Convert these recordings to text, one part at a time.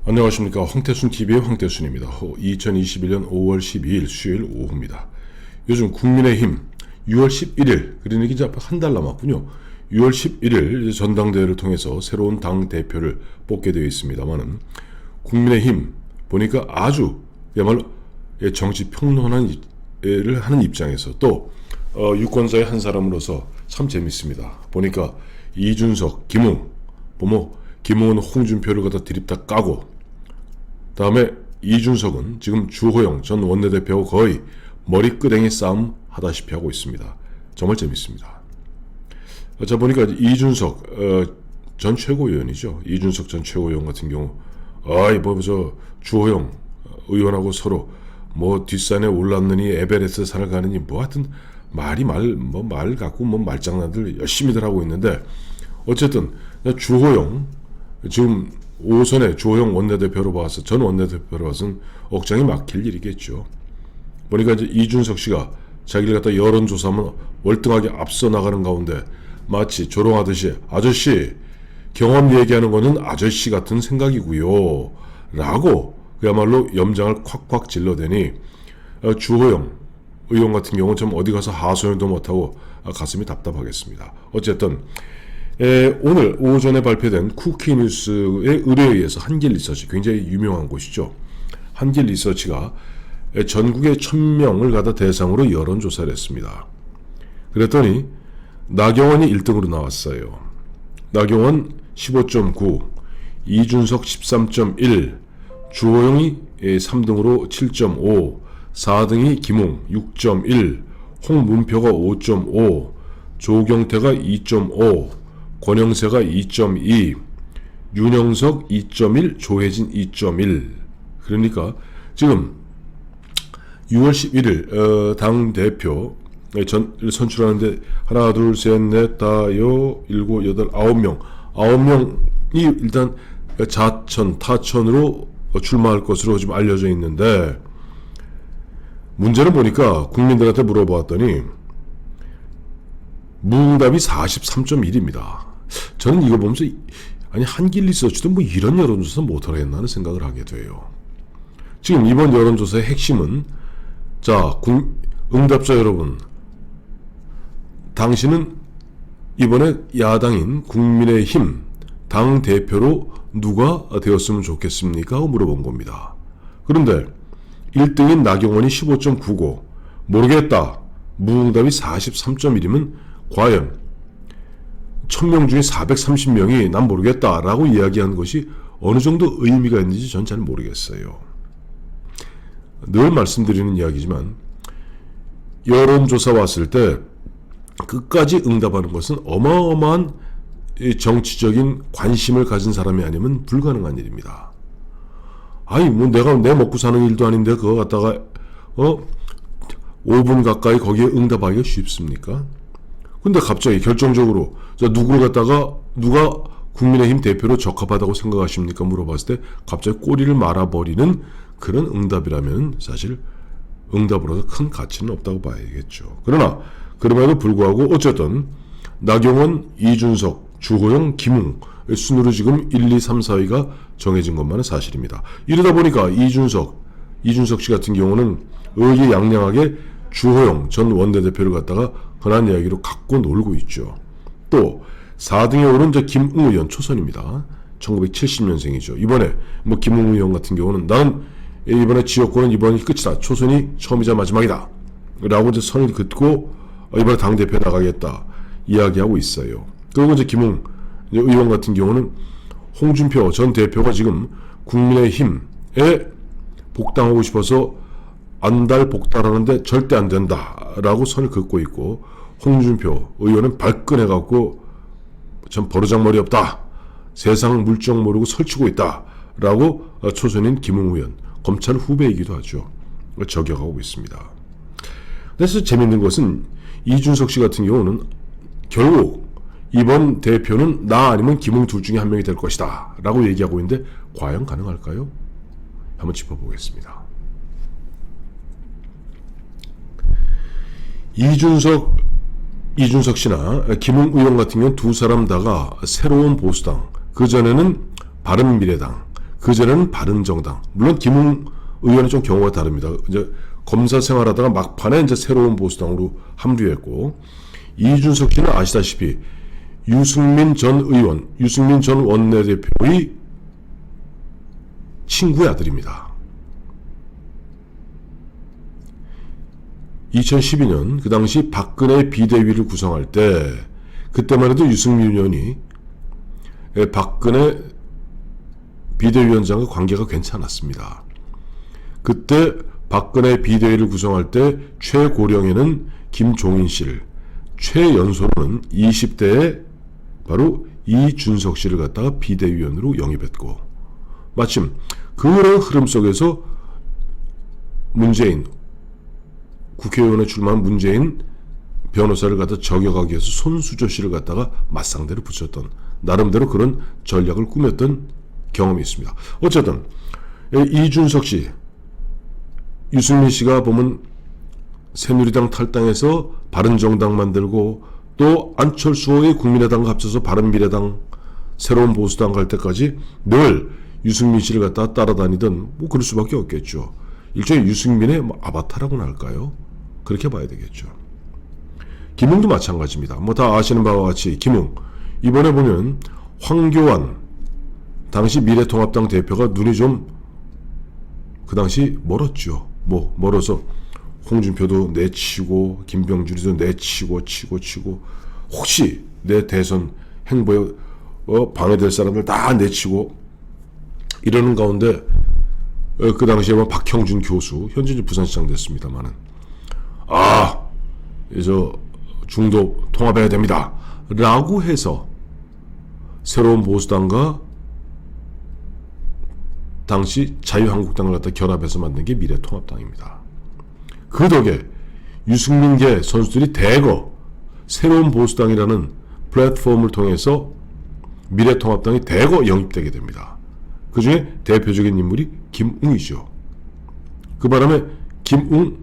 안녕하십니까. 황태순TV의 황태순입니다. 2021년 5월 12일 수요일 오후입니다. 요즘 국민의힘 6월 11일, 그러니까 이제 앞에 한 달 남았군요. 6월 11일 전당대회를 통해서 새로운 당대표를 뽑게 되어 있습니다만은 국민의힘 보니까 아주 야말로 정치 평론을 하는 입장에서 또 유권자의 한 사람으로서 참 재밌습니다. 보니까 이준석, 김웅, 김웅은 홍준표를 갖다 드립다 까고, 다음에 이준석은 지금 주호영 전 원내대표하고 거의 머리끄댕이 싸움 하다시피 하고 있습니다. 정말 재밌습니다. 자, 보니까 이준석 전 최고위원이죠. 이준석 전 최고위원 같은 경우 주호영 의원하고 서로 뒷산에 올랐느니 에베레스트 산을 가느니 하여튼 말 갖고 말장난들 열심히들 하고 있는데, 어쨌든 주호영 지금 오선에 주호영 원내대표로 봐서, 전 원내대표로 봐서는 억장이 막힐 일이겠죠. 보니까 이제 이준석 씨가 자기를 갖다 여론조사하면 월등하게 앞서 나가는 가운데 마치 조롱하듯이 아저씨 경험 얘기하는 거는 아저씨 같은 생각이고요 라고 그야말로 염장을 콱콱 질러대니 주호영 의원 같은 경우는 좀 어디 가서 하소연도 못하고 가슴이 답답하겠습니다. 어쨌든 오늘 오전에 발표된 쿠키뉴스의 의뢰에 의해서 한길리서치, 굉장히 유명한 곳이죠. 한길리서치가 전국의 1000명을 갖다 대상으로 여론조사를 했습니다. 그랬더니 나경원이 1등으로 나왔어요. 나경원 15.9, 이준석 13.1, 주호영이 3등으로 7.5, 4등이 김웅 6.1, 홍문표가 5.5, 조경태가 2.5, 권영세가 2.2, 윤영석 2.1, 조혜진 2.1. 그러니까 지금 6월 11일 당대표 선출하는데 하나, 둘, 셋, 넷, 다여, 일곱, 여덟, 9명. 9명이 일단 타천으로 출마할 것으로 지금 알려져 있는데, 문제는 보니까 국민들한테 물어보았더니 무응답이 43.1입니다. 저는 이거 보면서 한길리서치도 이런 여론조사 못하겠나 하는 생각을 하게 돼요. 지금 이번 여론조사의 핵심은, 응답자 여러분, 당신은 이번에 야당인 국민의힘 당대표로 누가 되었으면 좋겠습니까? 하고 물어본 겁니다. 그런데 1등인 나경원이 15.9고 모르겠다, 무응답이 43.1이면 과연 1000명 중에 430명이 난 모르겠다라고 이야기한 것이 어느 정도 의미가 있는지 전 잘 모르겠어요. 늘 말씀드리는 이야기지만 여론조사 왔을 때 끝까지 응답하는 것은 어마어마한 정치적인 관심을 가진 사람이 아니면 불가능한 일입니다. 내가 내 먹고 사는 일도 아닌데 그거 갖다가 5분 가까이 거기에 응답하기가 쉽습니까? 근데 갑자기 결정적으로 누가 국민의힘 대표로 적합하다고 생각하십니까? 물어봤을 때 갑자기 꼬리를 말아버리는 그런 응답이라면 사실 응답으로서 큰 가치는 없다고 봐야겠죠. 그러나 그럼에도 불구하고 어쨌든 나경원, 이준석, 주호영, 김웅 순으로 지금 1, 2, 3, 4위가 정해진 것만은 사실입니다. 이러다 보니까 이준석 씨 같은 경우는 의기양양하게 주호영 전 원내대표를 갖다가 흔한 이야기로 갖고 놀고 있죠. 또 4등에 오른 김웅 의원, 초선입니다. 1970년생이죠. 이번에 김웅 의원 같은 경우는 나는 이번에 지역구는 이번이 끝이다, 초선이 처음이자 마지막이다 라고 선을 긋고 이번에 당대표 나가겠다 이야기하고 있어요. 그리고 김웅 의원 같은 경우는 홍준표 전 대표가 지금 국민의힘에 복당하고 싶어서 복당하는데 절대 안 된다라고 선을 긋고 있고, 홍준표 의원은 발끈해갖고 참 버르장머리 없다, 세상 물정 모르고 설치고 있다라고 초선인 김웅 의원, 검찰 후배이기도 하죠, 저격하고 있습니다. 그래서 재밌는 것은 이준석 씨 같은 경우는 결국 이번 대표는 나 아니면 김웅 둘 중에 한 명이 될 것이다 라고 얘기하고 있는데 과연 가능할까요? 한번 짚어보겠습니다. 이준석 씨나 김웅 의원 같은 경우는 두 사람 다가 새로운 보수당, 그전에는 바른미래당, 그전에는 바른정당, 물론 김웅 의원은 좀 경우가 다릅니다. 이제 검사 생활하다가 막판에 이제 새로운 보수당으로 합류했고, 이준석 씨는 아시다시피 유승민 전 의원, 유승민 전 원내대표의 친구의 아들입니다. 2012년 그 당시 박근혜 비대위를 구성할 때, 그때만 해도 유승민 의원이 박근혜 비대위원장과 관계가 괜찮았습니다. 그때 박근혜 비대위를 구성할 때 최고령에는 김종인 씨를, 최연소로는 20대에 바로 이준석 씨를 갖다가 비대위원으로 영입했고, 마침 그런 흐름 속에서 문재인, 국회의원에 출마한 문재인 변호사를 갖다 저격하기 위해서 손수조 씨를 갖다가 맞상대로 붙였던, 나름대로 그런 전략을 꾸몄던 경험이 있습니다. 어쨌든 이준석 씨, 유승민 씨가 보면 새누리당 탈당해서 바른정당 만들고, 또 안철수의 국민의당과 합쳐서 바른미래당, 새로운 보수당 갈 때까지 늘 유승민 씨를 갖다가 따라다니던, 뭐 그럴 수밖에 없겠죠. 일종의 유승민의 뭐 아바타라고나 할까요? 그렇게 봐야 되겠죠. 김웅도 마찬가지입니다. 뭐 다 아시는 바와 같이 김웅, 이번에 보면 황교안 당시 미래통합당 대표가 눈이 좀 그 당시 멀었죠. 뭐 멀어서 홍준표도 내치고 김병준이도 내치고 치고, 혹시 내 대선 행보에 방해될 사람들 다 내치고 이러는 가운데, 그 당시에 박형준 교수, 현재 부산시장 됐습니다만은, 저 중도 통합해야 됩니다 라고 해서 새로운 보수당과 당시 자유한국당을 갖다 결합해서 만든 게 미래통합당입니다. 그 덕에 유승민계 선수들이 대거 새로운 보수당이라는 플랫폼을 통해서 미래통합당이 대거 영입되게 됩니다. 그 중에 대표적인 인물이 김웅이죠. 그 바람에 김웅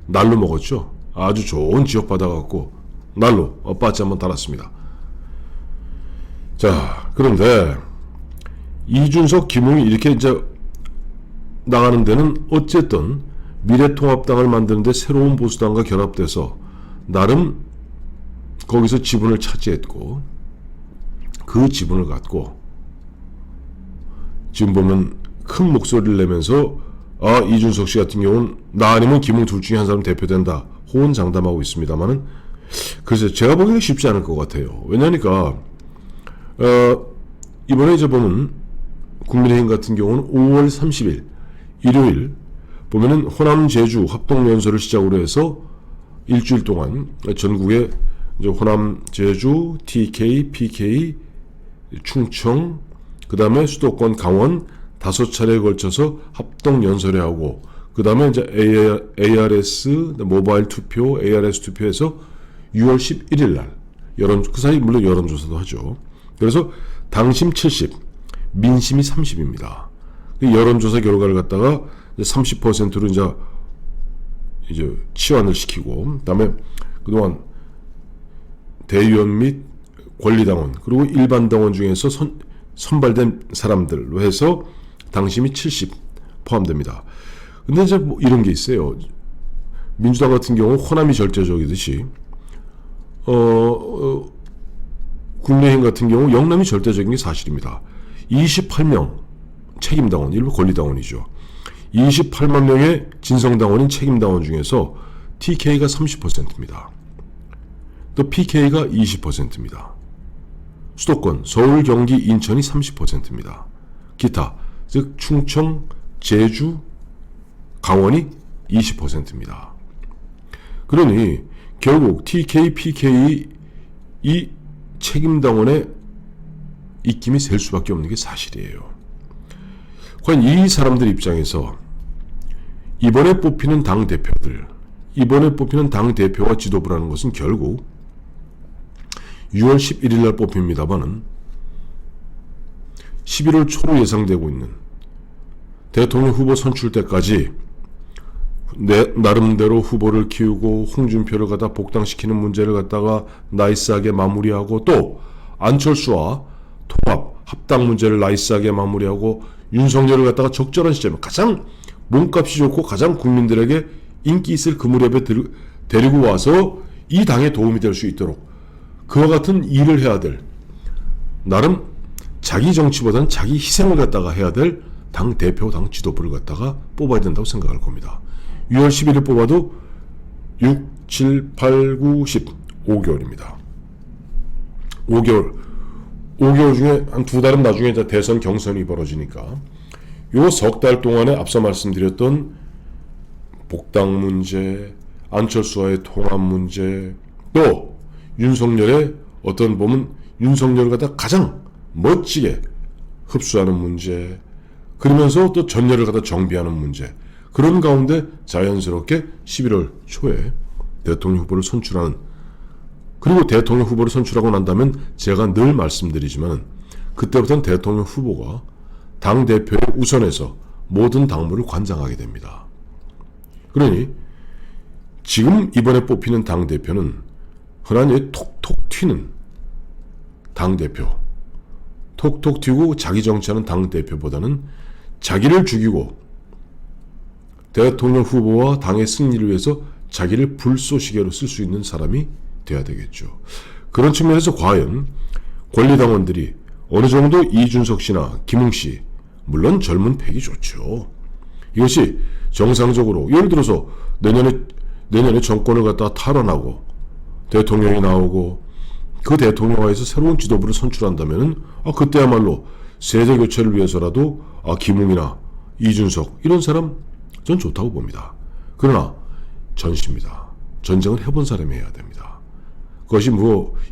날로 먹었죠. 아주 좋은 지역 받아갖고 날로 엇받지 한번 달았습니다. 자, 그런데 이준석, 김웅이 이렇게 이제 나가는 데는 어쨌든 미래통합당을 만드는데 새로운 보수당과 결합돼서 나름 거기서 지분을 차지했고, 그 지분을 갖고 지금 보면 큰 목소리를 내면서 이준석 씨 같은 경우는 나 아니면 김웅 둘 중에 한 사람 대표된다 호언장담하고 있습니다만은, 그래서 제가 보기에는 쉽지 않을 것 같아요. 왜냐니까 이번에 이제 보면 국민의힘 같은 경우는 5월 30일 일요일 보면은 호남 제주 합동연설을 시작으로 해서 일주일 동안 전국에 이제 호남 제주, TK, PK, 충청, 그 다음에 수도권 강원 5차례에 걸쳐서 합동연설회 하고, 그 다음에 이제 ARS 모바일 투표, ARS 투표에서 6월 11일 날 그 사이 물론 여론조사도 하죠. 그래서 당심 70, 민심이 30입니다. 여론조사 결과를 갖다가 30%로 이제 치환을 시키고, 그다음에 그동안 대의원 및 권리당원 그리고 일반 당원 중에서 선발된 사람들로 해서 당심이 70 포함됩니다. 근데 이제 뭐 이런 게 있어요. 민주당 같은 경우 호남이 절대적이듯이 국민의힘 같은 경우 영남이 절대적인 게 사실입니다. 28명 책임당원, 일부 권리당원이죠. 28만 명의 진성당원인 책임당원 중에서 TK가 30%입니다. 또 PK가 20%입니다. 수도권, 서울, 경기, 인천이 30%입니다. 기타, 즉 충청, 제주, 강원이 20%입니다. 그러니 결국 TK, PK 이 책임당원의 입김이 셀 수밖에 없는 게 사실이에요. 과연 이 사람들 입장에서 이번에 뽑히는 당대표들, 이번에 뽑히는 당대표와 지도부라는 것은 결국 6월 11일 날 뽑힙니다만은 11월 초로 예상되고 있는 대통령 후보 선출 때까지 나름대로 후보를 키우고 홍준표를 갖다 복당시키는 문제를 갖다가 나이스하게 마무리하고, 또 안철수와 통합, 합당 문제를 나이스하게 마무리하고 윤석열을 갖다가 적절한 시점에 가장 몸값이 좋고 가장 국민들에게 인기 있을 그 무렵에 데리고 와서 이 당에 도움이 될 수 있도록 그와 같은 일을 해야 될, 나름 자기 정치보다는 자기 희생을 갖다가 해야 될 당 대표, 당 지도부를 갖다가 뽑아야 된다고 생각할 겁니다. 6월 11일 뽑아도 6, 7, 8, 9, 10 5개월입니다. 5개월 중에 한 2달은 나중에 이제 대선 경선이 벌어지니까 요 석 달 동안에 앞서 말씀드렸던 복당 문제, 안철수와의 통합 문제, 또 윤석열의 어떤 보면 윤석열을 갖다 가장 멋지게 흡수하는 문제, 그러면서 또 전열을 갖다 정비하는 문제, 그런 가운데 자연스럽게 11월 초에 대통령 후보를 선출하는, 그리고 대통령 후보를 선출하고 난다면 제가 늘 말씀드리지만 그때부터는 대통령 후보가 당대표의 우선에서 모든 당무를 관장하게 됩니다. 그러니 지금 이번에 뽑히는 당대표는 흔한 톡톡 튀는 당대표, 톡톡 튀고 자기 정치하는 당대표보다는 자기를 죽이고 대통령 후보와 당의 승리를 위해서 자기를 불쏘시개로 쓸 수 있는 사람이 돼야 되겠죠. 그런 측면에서 과연 권리당원들이 어느 정도 이준석 씨나 김웅 씨, 물론 젊은 팩이 좋죠. 이것이 정상적으로 예를 들어서 내년에 정권을 갖다가 탈환하고 대통령이 나오고 그 대통령화에서 새로운 지도부를 선출한다면은 그때야말로 세대 교체를 위해서라도 김웅이나 이준석 이런 사람 전 좋다고 봅니다. 그러나 전시입니다. 전쟁을 해본 사람이 해야 됩니다. 그것이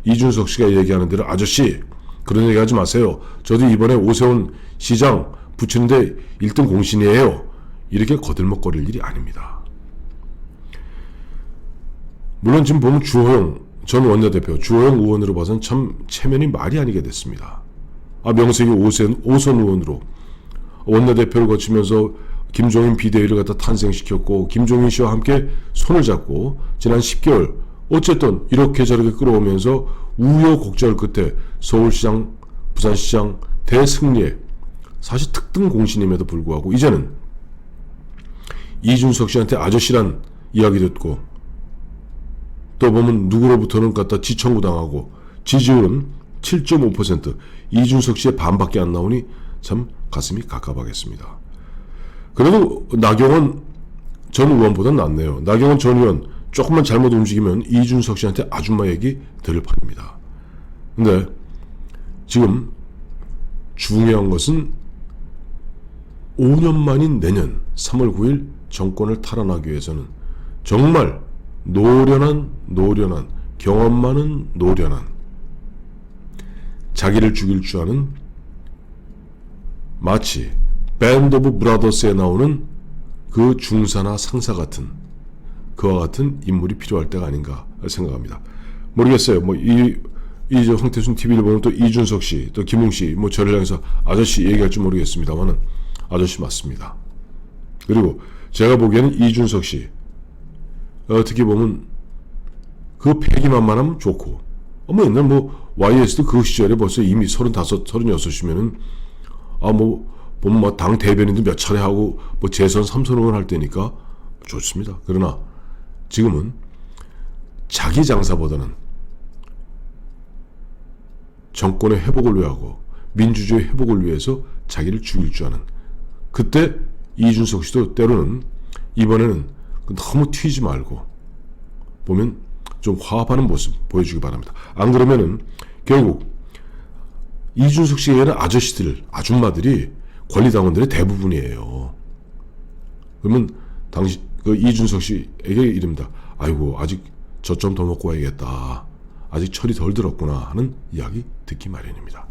이준석 씨가 얘기하는 대로 아저씨 그런 얘기 하지 마세요. 저도 이번에 오세훈 시장 붙이는데 1등 공신이에요. 이렇게 거들먹거릴 일이 아닙니다. 물론 지금 보면 주호영 전 원내대표, 주호영 의원으로 봐서는 참 체면이 말이 아니게 됐습니다. 명색이 오선 의원으로 원내대표를 거치면서 김종인 비대위를 갖다 탄생시켰고 김종인 씨와 함께 손을 잡고 지난 10개월 어쨌든 이렇게 저렇게 끌어오면서 우여곡절 끝에 서울시장, 부산시장 대승리에 사실 특등 공신임에도 불구하고 이제는 이준석 씨한테 아저씨란 이야기 듣고 또 보면 누구로부터는 갖다 지청구당하고 지지율은 7.5%, 이준석 씨의 반밖에 안 나오니 참 가슴이 갑갑하겠습니다. 그래도 나경원 전 의원보다 낫네요. 나경원 전 의원 조금만 잘못 움직이면 이준석 씨한테 아줌마 얘기 들을 판입니다. 근데 지금 중요한 것은 5년 만인 내년 3월 9일 정권을 탈환하기 위해서는 정말 노련한 경험 많은 노련한 자기를 죽일 줄 아는 마치 밴드 오브 브라더스에 나오는 그 중사나 상사 같은 그와 같은 인물이 필요할 때가 아닌가 생각합니다. 모르겠어요. 이 황태순 TV를 보면 또 이준석 씨, 또 김웅 씨, 저를 향해서 아저씨 얘기할지 모르겠습니다만은 아저씨 맞습니다. 그리고 제가 보기에는 이준석 씨 어떻게 보면 그 패기만만하면 좋고 옛날 YS도 그 시절에 벌써 이미 35, 36이면은 보면 당 대변인도 몇 차례 하고 재선 3선 의원 할 때니까 좋습니다. 그러나 지금은 자기 장사보다는 정권의 회복을 위하고 민주주의 회복을 위해서 자기를 죽일 줄 아는, 그때 이준석 씨도 때로는 이번에는 너무 튀지 말고 보면 좀 화합하는 모습 보여주기 바랍니다. 안 그러면은 결국 이준석 씨에게는 아저씨들, 아줌마들이 권리당원들의 대부분이에요. 그러면 이준석 씨에게 이릅니다. 아이고 아직 저 좀 더 먹고 와야겠다. 아직 철이 덜 들었구나 하는 이야기 듣기 마련입니다.